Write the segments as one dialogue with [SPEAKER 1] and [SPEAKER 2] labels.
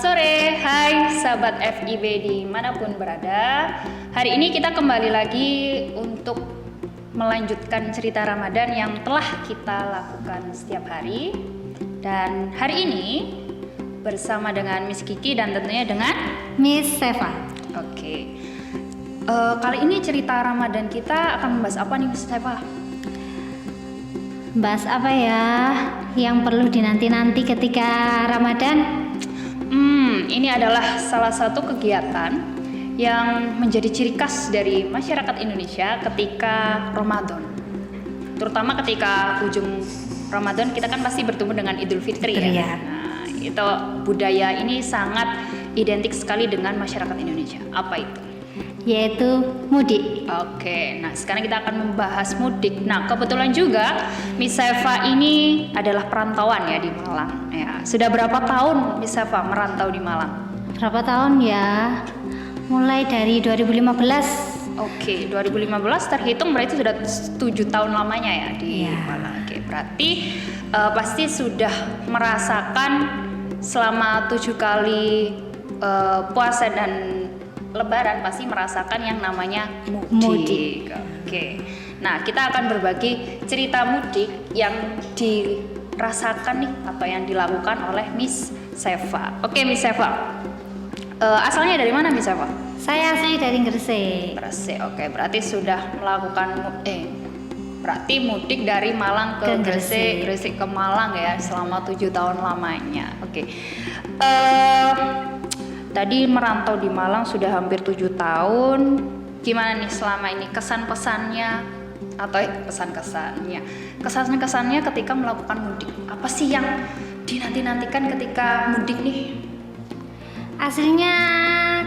[SPEAKER 1] sore, hai sahabat FIB dimanapun berada. Hari ini kita kembali lagi untuk melanjutkan cerita Ramadan yang telah kita lakukan setiap hari. Dan hari ini bersama dengan Miss Kiki dan tentunya dengan
[SPEAKER 2] Miss Seva.
[SPEAKER 1] Oke. Kali ini cerita Ramadan kita akan membahas apa nih Miss Seva?
[SPEAKER 2] Bahas apa ya yang perlu dinanti-nanti ketika Ramadan?
[SPEAKER 1] Ini adalah salah satu kegiatan yang menjadi ciri khas dari masyarakat Indonesia ketika Ramadan. Terutama ketika ujung Ramadan kita kan pasti bertemu dengan Idul Fitri ya. Nah, itu budaya ini sangat identik sekali dengan masyarakat Indonesia. Apa itu?
[SPEAKER 2] Yaitu mudik.
[SPEAKER 1] Oke, nah sekarang kita akan membahas mudik. Nah kebetulan juga Miss Seva ini adalah perantauan ya di Malang. Ya, sudah berapa tahun Miss Seva merantau di Malang?
[SPEAKER 2] Berapa tahun ya? Mulai dari 2015.
[SPEAKER 1] Oke, 2015 terhitung berarti sudah 7 tahun lamanya ya di Malang. Oke, berarti pasti sudah merasakan selama 7 kali puasa dan Lebaran pasti merasakan yang namanya mudik. Oke. Nah, kita akan berbagi cerita mudik yang dirasakan nih atau yang dilakukan oleh Miss Seva. Oke, Miss Seva. Asalnya dari mana Miss Seva?
[SPEAKER 2] Saya asli dari Gresik.
[SPEAKER 1] Gresik. Oke, berarti sudah melakukan berarti mudik dari Malang ke Gresik, Gresik ke Malang ya selama 7 tahun lamanya. Oke. Tadi merantau di Malang sudah hampir 7 tahun. Gimana nih selama ini kesan-pesannya atau kesan-kesannya ketika melakukan mudik? Apa sih yang dinanti-nantikan ketika mudik nih?
[SPEAKER 2] Aslinya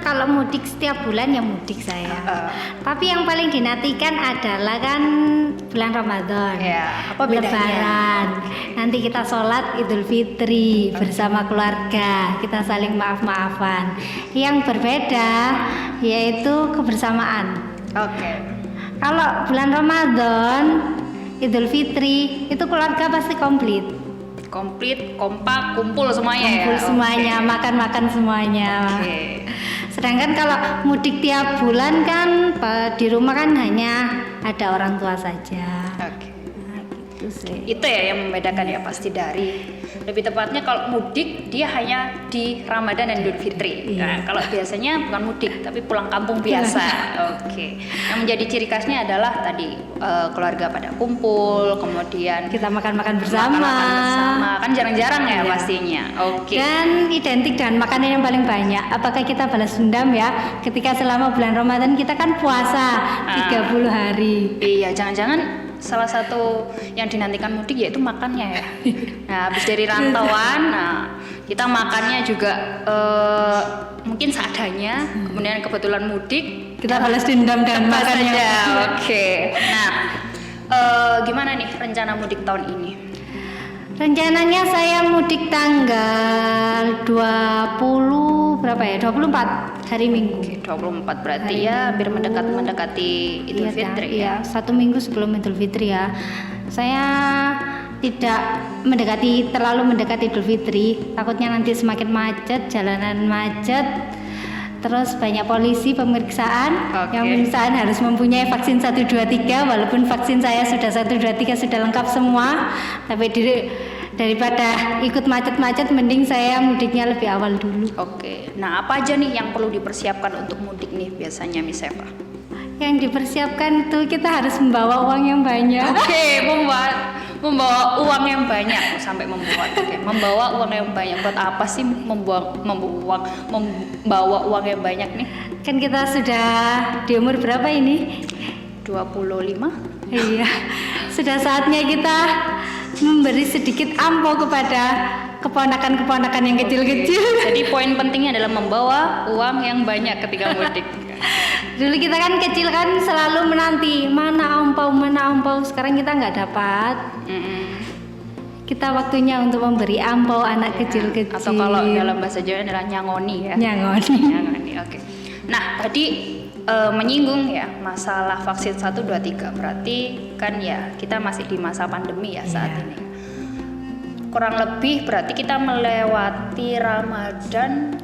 [SPEAKER 2] kalau mudik setiap bulan ya mudik saya. Tapi yang paling dinantikan adalah kan bulan Ramadan.
[SPEAKER 1] Ya, apa bedanya?
[SPEAKER 2] Lebaran. Nanti kita sholat Idul Fitri bersama keluarga. Kita saling maaf-maafan. Yang berbeda yaitu kebersamaan.
[SPEAKER 1] Oke.
[SPEAKER 2] Kalau bulan Ramadan, Idul Fitri itu keluarga pasti komplit,
[SPEAKER 1] kompak, kumpul semuanya.
[SPEAKER 2] Kumpul semuanya, makan-makan semuanya.
[SPEAKER 1] Oke.
[SPEAKER 2] Sedangkan kalau mudik tiap bulan kan di rumah kan hanya ada orang tua saja.
[SPEAKER 1] Oke.
[SPEAKER 2] Nah, gitu sih.
[SPEAKER 1] Itu ya yang membedakan ya pasti dari lebih tepatnya kalau mudik dia hanya di Ramadan dan Idul Fitri.
[SPEAKER 2] Iya.
[SPEAKER 1] Nah, kalau biasanya bukan mudik tapi pulang kampung biasa. Oke. Yang menjadi ciri khasnya adalah tadi keluarga pada kumpul, kemudian
[SPEAKER 2] Kita makan-makan bersama.
[SPEAKER 1] Kan jarang-jarang ya
[SPEAKER 2] Iya.
[SPEAKER 1] pastinya. Oke.
[SPEAKER 2] Dan identik dengan makanan yang paling banyak. Apakah kita balas dendam ya? Ketika selama bulan Ramadan kita kan puasa 30 hari.
[SPEAKER 1] Iya, jangan-jangan salah satu yang dinantikan mudik yaitu makannya ya. Nah, habis dari rantauan, kita makannya juga mungkin seadanya. Kemudian kebetulan mudik,
[SPEAKER 2] Kita balas dendam dengan
[SPEAKER 1] pas
[SPEAKER 2] makannya.
[SPEAKER 1] saja. Oke. Nah, gimana nih rencana mudik tahun ini?
[SPEAKER 2] Rencananya saya mudik tanggal 20 berapa ya? 24 hari Minggu.
[SPEAKER 1] Oke, 24 berarti
[SPEAKER 2] Hari
[SPEAKER 1] ya hampir
[SPEAKER 2] Minggu.
[SPEAKER 1] mendekati Idul Fitri ya.
[SPEAKER 2] Iya, 1 minggu sebelum Idul Fitri ya. Saya tidak terlalu mendekati Idul Fitri. Takutnya nanti semakin macet, jalanan macet. Terus banyak polisi pemeriksaan.
[SPEAKER 1] Oke.
[SPEAKER 2] Yang pemeriksaan harus mempunyai vaksin 1, 2, 3. Walaupun vaksin saya sudah 1, 2, 3 sudah lengkap semua. Tapi daripada ikut macet-macet mending saya mudiknya lebih awal dulu.
[SPEAKER 1] Oke. Nah, apa aja nih yang perlu dipersiapkan untuk mudik nih biasanya Miss Eva?
[SPEAKER 2] Yang dipersiapkan itu kita harus membawa uang yang banyak.
[SPEAKER 1] Oke, membawa uang yang banyak sampai membuat. Oke, membawa uang yang banyak buat apa sih membawa uang yang banyak nih?
[SPEAKER 2] Kan kita sudah di umur berapa ini?
[SPEAKER 1] 25?
[SPEAKER 2] Iya. Sudah saatnya kita memberi sedikit ampo kepada keponakan-keponakan yang kecil-kecil.
[SPEAKER 1] Jadi poin pentingnya adalah membawa uang yang banyak ketika mudik.
[SPEAKER 2] Dulu kita kan kecil kan selalu menanti mana ampau. Sekarang kita nggak dapat. Kita waktunya untuk memberi ampau anak kecil-kecil.
[SPEAKER 1] Atau kalau dalam bahasa Jawa adalah nyangoni ya.
[SPEAKER 2] Nyangoni.
[SPEAKER 1] Oke. Nah, tadi menyinggung ya masalah vaksin 1, 2, 3. Berarti kan ya kita masih di masa pandemi ya saat ini. kurang lebih berarti kita melewati Ramadan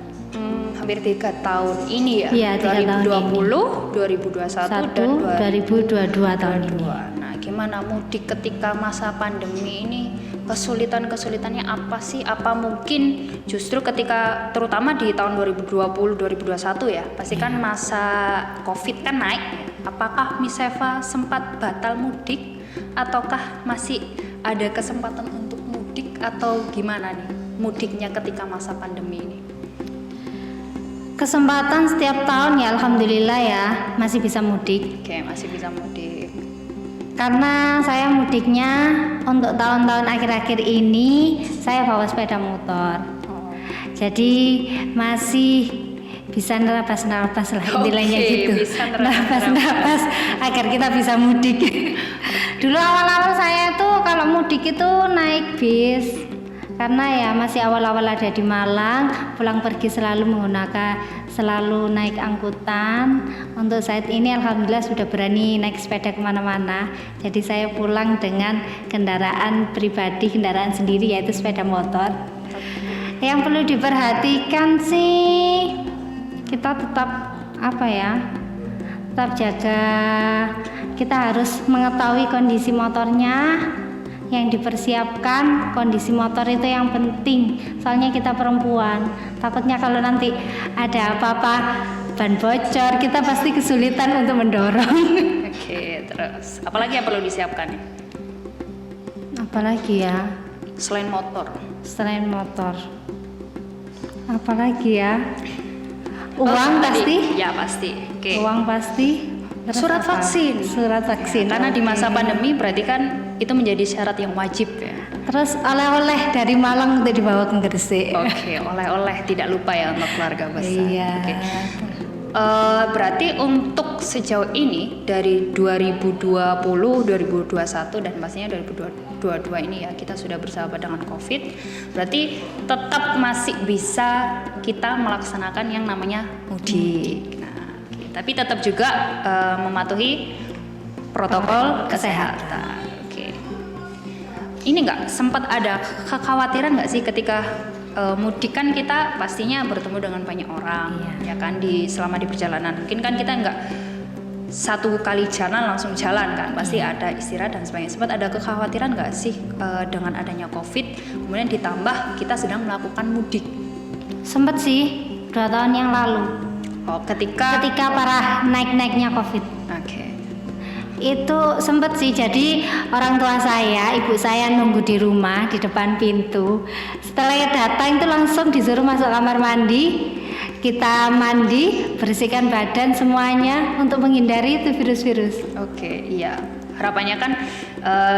[SPEAKER 1] hampir 3 tahun ini ya.
[SPEAKER 2] Iya, 3 tahun
[SPEAKER 1] 2020, 2021 dan
[SPEAKER 2] 2022 tahun ini.
[SPEAKER 1] Nah, gimana mudik ketika masa pandemi ini? Kesulitan-kesulitannya apa sih? Apa mungkin justru ketika terutama di tahun 2020 2021 ya, pasti kan masa Covid kan naik. Apakah Miss Eva sempat batal mudik ataukah masih ada kesempatan untuk mudik atau gimana nih mudiknya ketika masa pandemi ini?
[SPEAKER 2] Kesempatan setiap tahun ya alhamdulillah ya masih bisa mudik.
[SPEAKER 1] Oke, masih bisa mudik.
[SPEAKER 2] Karena saya mudiknya untuk tahun-tahun akhir-akhir ini saya bawa sepeda motor. Jadi masih bisa nerabas-nerabas lah intinya gitu.
[SPEAKER 1] Bisa
[SPEAKER 2] nerabas agar kita bisa mudik. Dulu awal-awal saya tuh kalau mudik itu naik bis. Karena ya masih awal-awal ada di Malang, pulang pergi selalu naik angkutan. Untuk saat ini alhamdulillah sudah berani naik sepeda kemana-mana. Jadi saya pulang dengan kendaraan pribadi, kendaraan sendiri yaitu sepeda motor. Yang perlu diperhatikan sih kita tetap tetap jaga. Kita harus mengetahui kondisi motornya. Yang dipersiapkan kondisi motor itu yang penting, soalnya kita perempuan, takutnya kalau nanti ada apa-apa ban bocor kita pasti kesulitan untuk mendorong.
[SPEAKER 1] Oke, terus apalagi yang perlu disiapkan ya?
[SPEAKER 2] Apalagi ya
[SPEAKER 1] Selain motor
[SPEAKER 2] apalagi ya? Uang pasti?
[SPEAKER 1] Ya pasti. Oke.
[SPEAKER 2] Uang pasti. Terus
[SPEAKER 1] Surat
[SPEAKER 2] apa?
[SPEAKER 1] vaksin.
[SPEAKER 2] Surat vaksin.
[SPEAKER 1] Karena di masa pandemi berarti kan itu menjadi syarat yang wajib ya.
[SPEAKER 2] Terus oleh-oleh dari Malang untuk dibawa ke Gresik.
[SPEAKER 1] Oke, oleh-oleh tidak lupa ya untuk keluarga besar.
[SPEAKER 2] Iya.
[SPEAKER 1] Oke. Berarti untuk sejauh ini dari 2020, 2021 dan pastinya 2022 ini ya kita sudah bersahabat dengan COVID. Berarti tetap masih bisa kita melaksanakan yang namanya mudik. Tapi tetap juga mematuhi protokol kesehatan. Oke. Ini nggak sempat ada kekhawatiran nggak sih ketika mudik kan kita pastinya bertemu dengan banyak orang, ya kan selama di perjalanan. Mungkin kan kita nggak satu kali jalan langsung jalan kan, pasti ada istirahat dan sebagainya. Sempat ada kekhawatiran nggak sih dengan adanya COVID, kemudian ditambah kita sedang melakukan mudik?
[SPEAKER 2] Sempet sih 2 tahun yang lalu.
[SPEAKER 1] Oh, ketika
[SPEAKER 2] parah naik-naiknya COVID.
[SPEAKER 1] Oke.
[SPEAKER 2] Itu sempet sih, jadi orang tua saya, ibu saya nunggu di rumah di depan pintu. Setelah datang itu langsung disuruh masuk kamar mandi. Kita mandi, bersihkan badan semuanya untuk menghindari itu virus-virus.
[SPEAKER 1] Oke, iya. Harapannya kan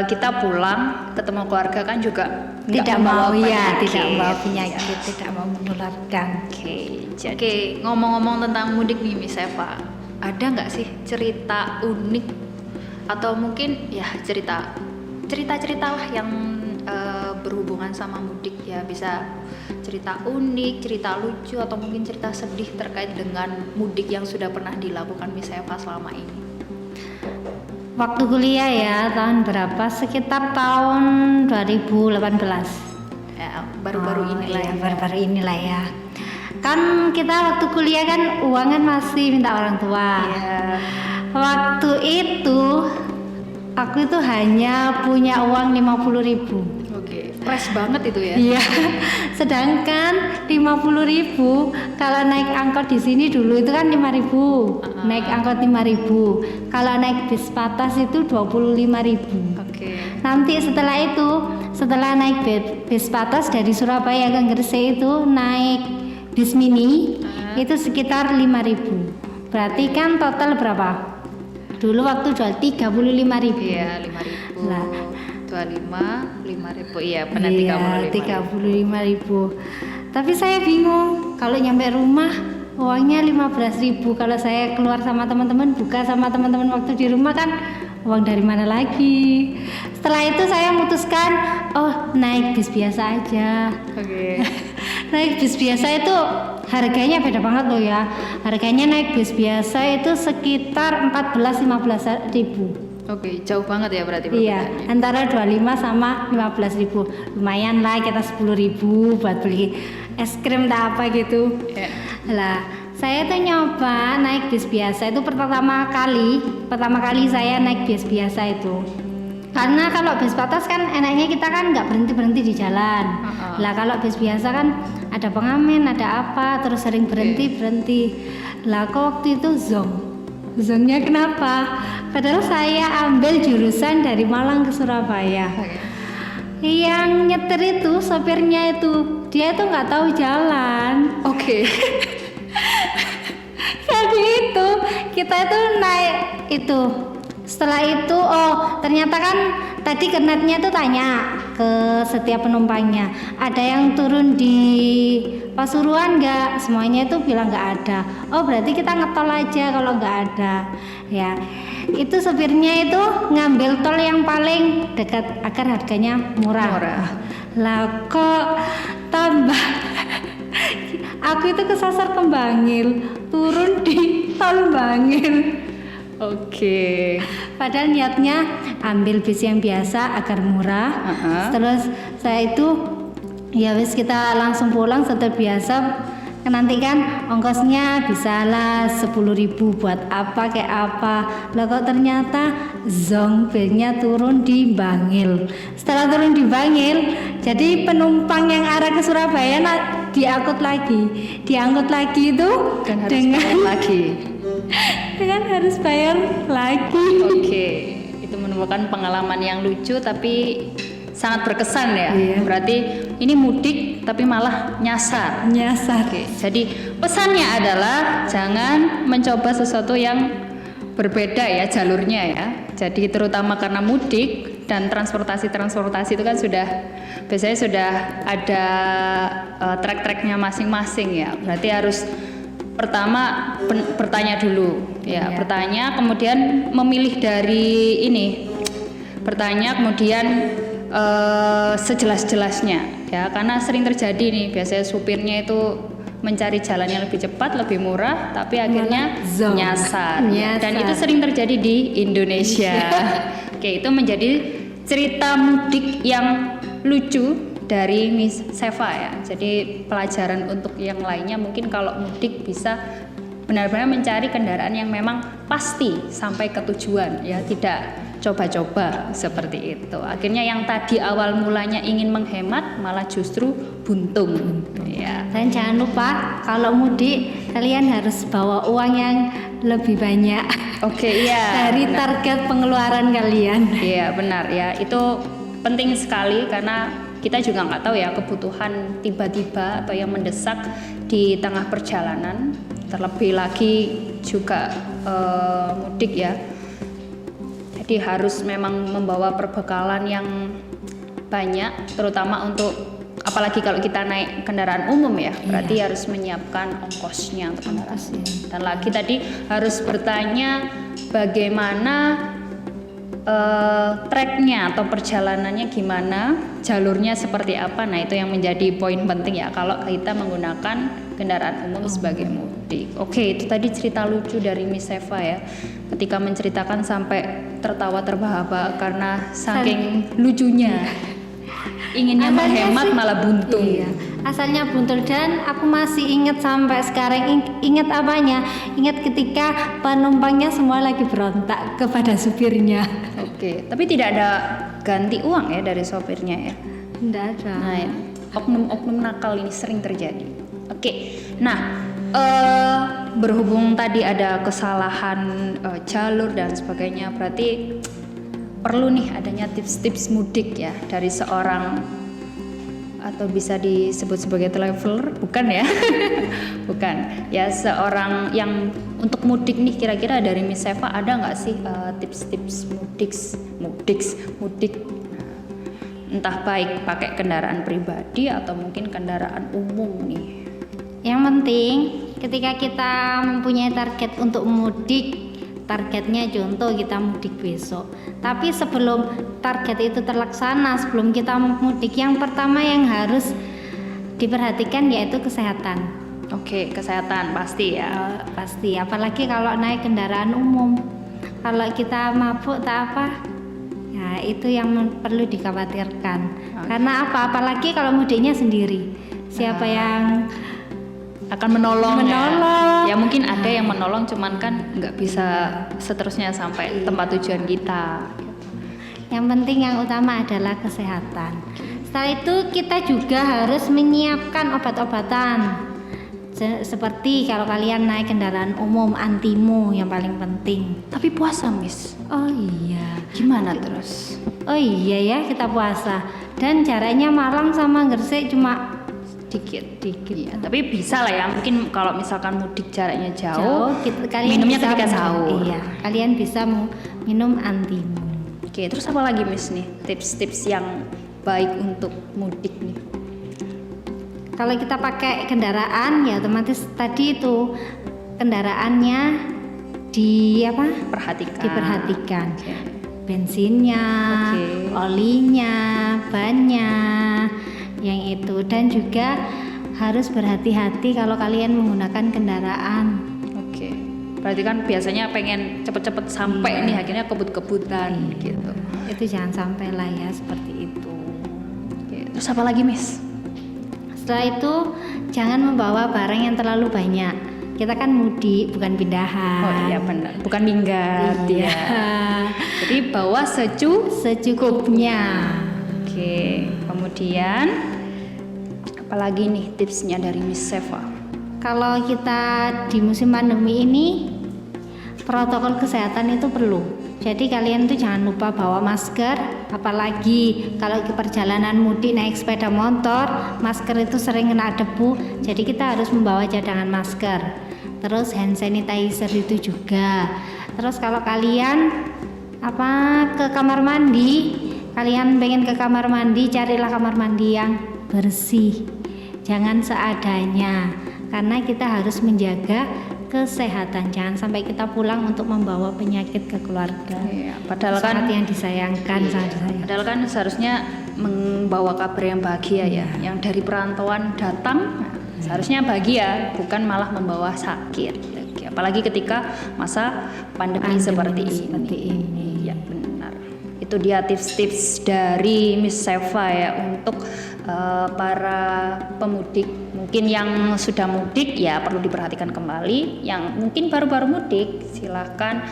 [SPEAKER 1] kita pulang ketemu keluarga kan juga
[SPEAKER 2] tidak mau penyakit,
[SPEAKER 1] ya.
[SPEAKER 2] Tidak mau menularkan.
[SPEAKER 1] Oke, ngomong-ngomong tentang mudik nih Miss Eva, ada nggak sih cerita unik atau mungkin ya cerita lah yang berhubungan sama mudik ya, bisa cerita unik, cerita lucu atau mungkin cerita sedih terkait dengan mudik yang sudah pernah dilakukan Miss Eva selama ini?
[SPEAKER 2] Waktu kuliah ya, tahun berapa? Sekitar tahun 2018.
[SPEAKER 1] Ya, baru-baru inilah ya.
[SPEAKER 2] Baru-baru inilah ya. Kan kita waktu kuliah kan uang kan masih minta orang tua.
[SPEAKER 1] Yeah.
[SPEAKER 2] Waktu itu aku itu hanya punya uang 50.000.
[SPEAKER 1] Oke, fresh banget itu ya.
[SPEAKER 2] Iya. Sedangkan 50.000 kalau naik angkot di sini dulu itu kan 5.000. Naik angkot 5.000. Kalau naik bis patas itu 25.000.
[SPEAKER 1] Oke.
[SPEAKER 2] Nanti setelah naik bis patas dari Surabaya ke Gresik itu naik bis mini itu sekitar 5.000. Berarti kan total berapa? Dulu waktu jual 35.000.
[SPEAKER 1] Iya, 5.000.
[SPEAKER 2] Nah,
[SPEAKER 1] 5.000. Iya, benar 35.000.
[SPEAKER 2] Tapi saya bingung kalau nyampe rumah uangnya 15.000. Kalau saya keluar sama teman-teman, buka sama teman-teman waktu di rumah kan uang dari mana lagi? Setelah itu saya memutuskan, naik bis biasa aja.
[SPEAKER 1] Oke.
[SPEAKER 2] Naik bis biasa itu harganya beda banget loh ya. Harganya naik bis biasa itu sekitar 14-15 ribu.
[SPEAKER 1] Oke, jauh banget ya berarti
[SPEAKER 2] Iya,
[SPEAKER 1] perbedaannya.
[SPEAKER 2] antara 25 sama 15.000. Lumayan lah kita 10.000 buat beli es krim tak apa gitu.
[SPEAKER 1] Ya.
[SPEAKER 2] Lah, saya tuh nyoba naik bis biasa itu pertama kali saya naik bis biasa itu. Karena kalau bis patas kan enaknya kita kan nggak berhenti di jalan. Lah kalau bis biasa kan ada pengamen, ada apa, terus sering berhenti. Lah kok waktu itu zongnya kenapa? Padahal saya ambil jurusan dari Malang ke Surabaya. Yang nyetir itu sopirnya itu dia itu nggak tahu jalan.
[SPEAKER 1] Oke.
[SPEAKER 2] Jadi itu kita itu naik itu. Setelah itu ternyata kan tadi kernetnya itu tanya ke setiap penumpangnya, ada yang turun di Pasuruan nggak? Semuanya itu bilang nggak ada. Oh berarti kita ngetol aja kalau nggak ada. Ya itu sopirnya itu ngambil tol yang paling dekat agar harganya murah. Lah kok tambah aku itu kesasar ke Bangil, turun di tol Bangil.
[SPEAKER 1] Oke.
[SPEAKER 2] Padahal niatnya ambil bis yang biasa agar murah. Terus saya itu ya wis kita langsung pulang seperti biasa. Nanti kan ongkosnya bisa lah 10.000 buat apa kayak apa. Lah kok ternyata bisnya turun di Bangil. Setelah turun di Bangil, jadi penumpang yang arah ke Surabaya diangkut lagi itu
[SPEAKER 1] Dan harus bayar lagi.
[SPEAKER 2] dengan harus bayar lagi.
[SPEAKER 1] Oke, itu merupakan pengalaman yang lucu tapi sangat berkesan ya.
[SPEAKER 2] Iya.
[SPEAKER 1] Berarti ini mudik tapi malah nyasar. Oke, jadi pesannya adalah jangan mencoba sesuatu yang berbeda ya jalurnya ya. Jadi terutama karena mudik dan transportasi itu kan biasanya sudah ada track-tracknya masing-masing ya. Berarti harus pertama bertanya dulu ya, bertanya kemudian memilih dari ini, bertanya kemudian sejelas-jelasnya ya, karena sering terjadi nih biasanya supirnya itu mencari jalan yang lebih cepat, lebih murah, tapi akhirnya nyasar. Dan itu sering terjadi di Indonesia. Oke, itu menjadi cerita mudik yang lucu dari Miss Seva ya. Jadi pelajaran untuk yang lainnya mungkin kalau mudik bisa benar-benar mencari kendaraan yang memang pasti sampai ke tujuan ya, tidak coba-coba seperti itu. Akhirnya yang tadi awal mulanya ingin menghemat malah justru buntung ya.
[SPEAKER 2] Dan jangan lupa kalau mudik kalian harus bawa uang yang lebih banyak.
[SPEAKER 1] Oke, iya.
[SPEAKER 2] Dari target pengeluaran kalian.
[SPEAKER 1] Iya, benar ya. Itu penting sekali karena kita juga nggak tahu ya kebutuhan tiba-tiba atau yang mendesak di tengah perjalanan, terlebih lagi juga mudik ya. Jadi harus memang membawa perbekalan yang banyak, terutama untuk apalagi kalau kita naik kendaraan umum ya, berarti harus menyiapkan ongkosnya untuk kendaraan. Dan lagi tadi harus bertanya bagaimana tracknya atau perjalanannya gimana, jalurnya seperti apa. Nah itu yang menjadi poin penting ya kalau kita menggunakan kendaraan umum sebagai mudik. Oke, itu tadi cerita lucu dari Miss Seva ya, ketika menceritakan sampai tertawa terbahak-bahak karena saking lucunya. Inginnya menghemat malah buntung.
[SPEAKER 2] Iya. Asalnya buntul dan aku masih ingat sampai sekarang. Ingat apanya? Ingat ketika penumpangnya semua lagi berontak kepada supirnya.
[SPEAKER 1] Oke, tapi tidak ada ganti uang ya dari sopirnya ya?
[SPEAKER 2] Tidak ada.
[SPEAKER 1] Nah, ya, oknum-oknum nakal ini sering terjadi. Oke, nah berhubung tadi ada kesalahan jalur dan sebagainya, berarti perlu nih adanya tips-tips mudik ya dari seorang, atau bisa disebut sebagai traveler, bukan ya? Bukan ya, seorang yang untuk mudik nih, kira-kira dari Miss Seva ada nggak sih tips-tips mudik, entah baik pakai kendaraan pribadi atau mungkin kendaraan umum nih?
[SPEAKER 2] Yang penting ketika kita mempunyai target untuk mudik, targetnya contoh kita mudik besok, tapi sebelum target itu terlaksana, sebelum kita mudik, yang pertama yang harus diperhatikan yaitu kesehatan.
[SPEAKER 1] Oke, kesehatan pasti ya.
[SPEAKER 2] Pasti, apalagi kalau naik kendaraan umum. Kalau kita mabuk tak apa, ya itu yang perlu dikhawatirkan. Karena apa? Apalagi kalau mudiknya sendiri, siapa yang
[SPEAKER 1] akan menolong?
[SPEAKER 2] Menolong.
[SPEAKER 1] Ya mungkin ada yang menolong, cuman kan nggak bisa seterusnya sampai tempat tujuan kita.
[SPEAKER 2] Yang penting yang utama adalah kesehatan. Setelah itu kita juga harus menyiapkan obat-obatan. Seperti kalau kalian naik kendaraan umum, antimu yang paling penting.
[SPEAKER 1] Tapi puasa, Miss.
[SPEAKER 2] Oh iya.
[SPEAKER 1] Gimana terus?
[SPEAKER 2] Oh iya ya, kita puasa. Dan jaraknya Malang sama Gresik cuma
[SPEAKER 1] Dikit. Iya, tapi bisa lah ya. Mungkin kalau misalkan mudik jaraknya jauh,
[SPEAKER 2] kalian
[SPEAKER 1] minumnya
[SPEAKER 2] bisa
[SPEAKER 1] ketika sahur.
[SPEAKER 2] Iya, kalian bisa minum antimu.
[SPEAKER 1] Oke, terus apa lagi, Miss nih? Tips-tips yang baik untuk mudik nih.
[SPEAKER 2] Kalau kita pakai kendaraan ya otomatis tadi itu kendaraannya diperhatikan.
[SPEAKER 1] Oke.
[SPEAKER 2] Bensinnya, olinya, bannya, yang itu. Dan juga harus berhati-hati kalau kalian menggunakan kendaraan.
[SPEAKER 1] Oke. Berarti kan biasanya pengen cepet-cepet sampai nih, akhirnya kebut-kebutan gitu.
[SPEAKER 2] Itu jangan sampai lah ya seperti itu.
[SPEAKER 1] Oke. Terus apa lagi, Miss?
[SPEAKER 2] Setelah itu jangan membawa barang yang terlalu banyak. Kita kan mudik bukan pindahan.
[SPEAKER 1] Oh iya benar, bukan minggat
[SPEAKER 2] Iya.
[SPEAKER 1] ya. Jadi bawa
[SPEAKER 2] secukupnya.
[SPEAKER 1] Oke, kemudian apalagi nih tipsnya dari Miss Seva?
[SPEAKER 2] Kalau kita di musim pandemi ini protokol kesehatan itu perlu. Jadi kalian tuh jangan lupa bawa masker, apalagi kalau ke perjalanan mudik naik sepeda motor, masker itu sering kena debu. Jadi kita harus membawa cadangan masker. Terus hand sanitizer itu juga. Terus kalau kalian ke kamar mandi, kalian pengen ke kamar mandi, carilah kamar mandi yang bersih. Jangan seadanya. Karena kita harus menjaga kesehatan, jangan sampai kita pulang untuk membawa penyakit ke keluarga.
[SPEAKER 1] Iya, padahal kan
[SPEAKER 2] yang disayangkan,
[SPEAKER 1] Padahal kan seharusnya membawa kabar yang bahagia ya, yang dari perantauan datang seharusnya bahagia, bukan malah membawa sakit. Apalagi ketika masa pandemi seperti ini. Ya benar. Itu dia tips-tips dari Miss Seva ya untuk para pemudik. Mungkin yang sudah mudik ya perlu diperhatikan kembali. Yang mungkin baru-baru mudik silahkan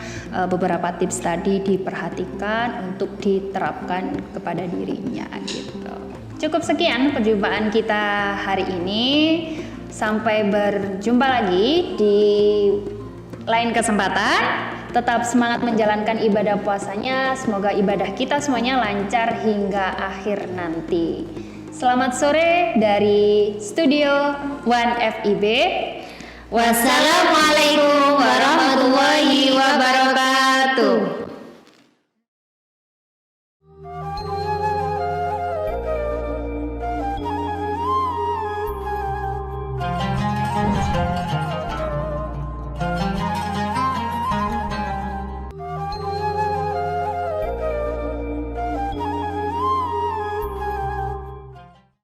[SPEAKER 1] beberapa tips tadi diperhatikan untuk diterapkan kepada dirinya gitu. Cukup sekian perjumpaan kita hari ini. Sampai berjumpa lagi di lain kesempatan. Tetap semangat menjalankan ibadah puasanya. Semoga ibadah kita semuanya lancar hingga akhir nanti. Selamat sore dari Studio One FIB. Wassalamualaikum warahmatullahi